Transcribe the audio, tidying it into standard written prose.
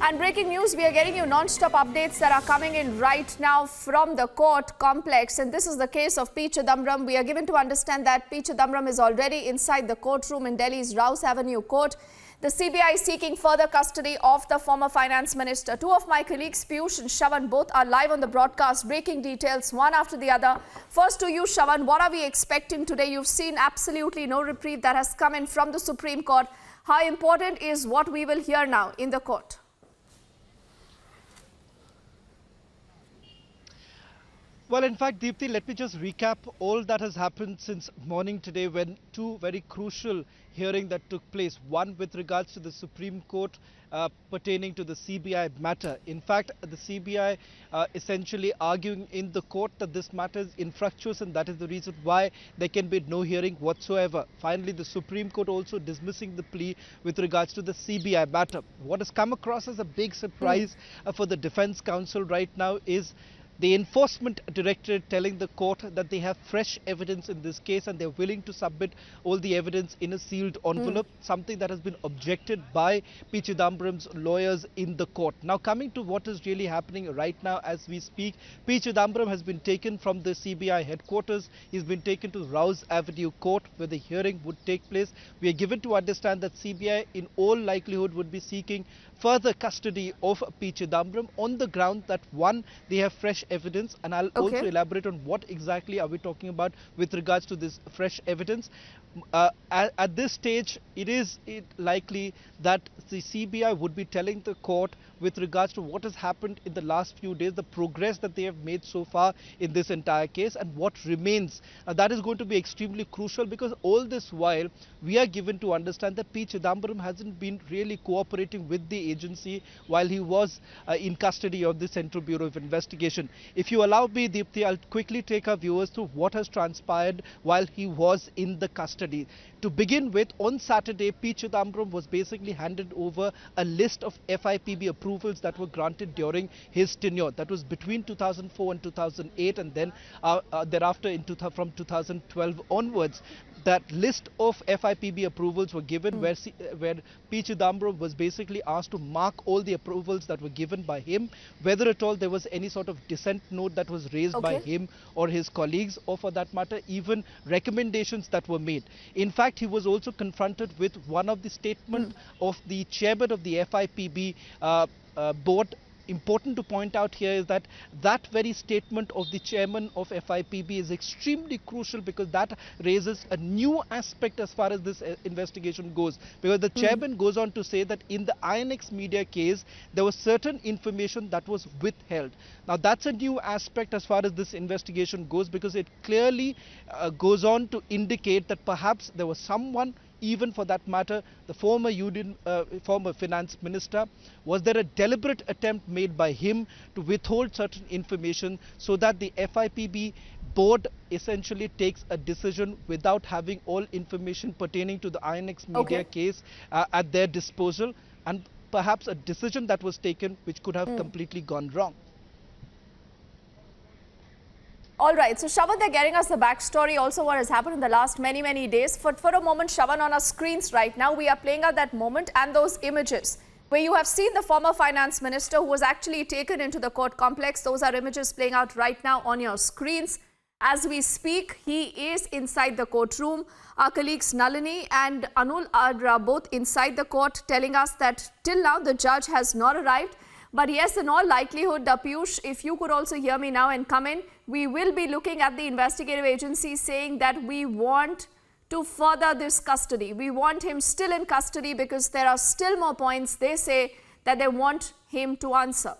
And breaking news, we are getting you non-stop updates that are coming in right now from the court complex. And this is the case of P. Chidambaram. We are given to understand that P. Chidambaram is already inside the courtroom in Delhi's Rouse Avenue court. The CBI is seeking further custody of the former finance minister. Two of my colleagues, Piyush and Shravan, both are live on the broadcast, breaking details one after the other. First to you, Shravan, what are we expecting today? You've seen absolutely no reprieve that has come in from the Supreme Court. How important is what we will hear now in the court? Well, in fact, Deepthi, let me just recap all that has happened since morning today when two very crucial hearings that took place. One with regards to the Supreme Court pertaining to the CBI matter. In fact, the CBI essentially arguing in the court that this matter is infructuous and that is the reason why there can be no hearing whatsoever. Finally, the Supreme Court also dismissing the plea with regards to the CBI matter. What has come across as a big surprise for the Defence Counsel right now is the Enforcement Directorate telling the court that they have fresh evidence in this case and they're willing to submit all the evidence in a sealed envelope, something that has been objected by P. Chidambaram's lawyers in the court. Now, coming to what is really happening right now as we speak, P. Chidambaram has been taken from the CBI headquarters. He's been taken to Rouse Avenue court where the hearing would take place. We are given to understand that CBI in all likelihood would be seeking further custody of P. Chidambaram on the ground that one, they have fresh evidence, and I'll also elaborate on what exactly are we talking about with regards to this fresh evidence. At this stage, it is likely that the CBI would be telling the court with regards to what has happened in the last few days, the progress that they have made so far in this entire case and what remains. That is going to be extremely crucial because all this while we are given to understand that P. Chidambaram hasn't been really cooperating with the agency while he was in custody of the Central Bureau of Investigation. If you allow me, Deepthi, I'll quickly take our viewers through what has transpired while he was in the custody. To begin with, on Saturday, P. Chidambaram was basically handed over a list of FIPB approvals that were granted during his tenure. That was between 2004 and 2008 and then thereafter from 2012 onwards. That list of FIPB approvals were given where P. Chidambaram was basically asked to mark all the approvals that were given by him, whether at all there was any sort of dissent note that was raised by him or his colleagues, or for that matter, even recommendations that were made. In fact, he was also confronted with one of the statement of the chairman of the FIPB board. Important to point out here is that that very statement of the chairman of FIPB is extremely crucial because that raises a new aspect as far as this investigation goes. Because the chairman goes on to say that in the INX media case, there was certain information that was withheld. Now, that's a new aspect as far as this investigation goes because it clearly goes on to indicate that perhaps there was someone, even for that matter, the former finance minister, was there a deliberate attempt made by him to withhold certain information so that the FIPB board essentially takes a decision without having all information pertaining to the INX media case at their disposal, and perhaps a decision that was taken which could have completely gone wrong. All right, so Shravan, they're getting us the backstory, also what has happened in the last many days. For a moment, Shravan, on our screens right now, we are playing out that moment and those images where you have seen the former finance minister who was actually taken into the court complex. Those are images playing out right now on your screens. As we speak, he is inside the courtroom. Our colleagues Nalini and Anul are both inside the court telling us that till now the judge has not arrived. But yes, in all likelihood, Piyush, if you could also hear me now and come in, we will be looking at the investigative agency saying that we want to further this custody. We want him still in custody because there are still more points they say that they want him to answer.